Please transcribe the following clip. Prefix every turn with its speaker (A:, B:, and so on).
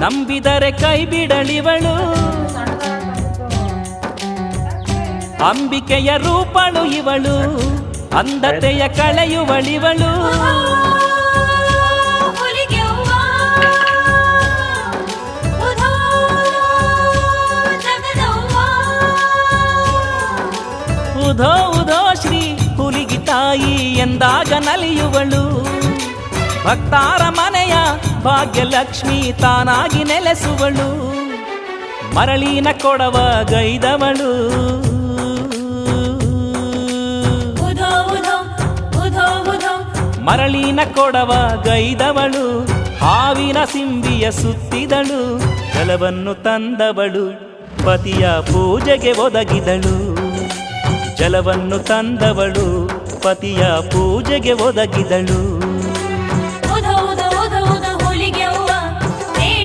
A: ನಂಬಿದರೆ ಕೈ ಬಿಡಳಿವಳು ಅಂಬಿಕೆಯ ರೂಪಳು ಇವಳು ಅಂಧತೆಯ ಕಳೆಯುವಳಿವಳು ಉಧೋ ಉಧೋ ಶ್ರೀ ಹುಲಿಗಿ ತಾಯಿ ಎಂದಾಗ ನಲಿಯುವಳು ಭಕ್ತಾರ ಮನೆಯ ಭಾಗ್ಯಲಕ್ಷ್ಮಿ ತಾನಾಗಿ ನೆಲೆಸುವಳು ಮರಳಿನ ಕೊಡವ ಗೈದವಳು ಮರಳಿನ ಕೊಡವ ಗೈದವಳು ಹಾವಿನ ಸಿಂಬಿಯ ಸುತ್ತಿದಳು ಜಲವನ್ನು ತಂದವಳು ಪತಿಯ ಪೂಜೆಗೆ ಒದಗಿದಳು ಜಲವನ್ನು ತಂದವಳು ಪತಿಯ ಪೂಜೆಗೆ ಒದಗಿದಳು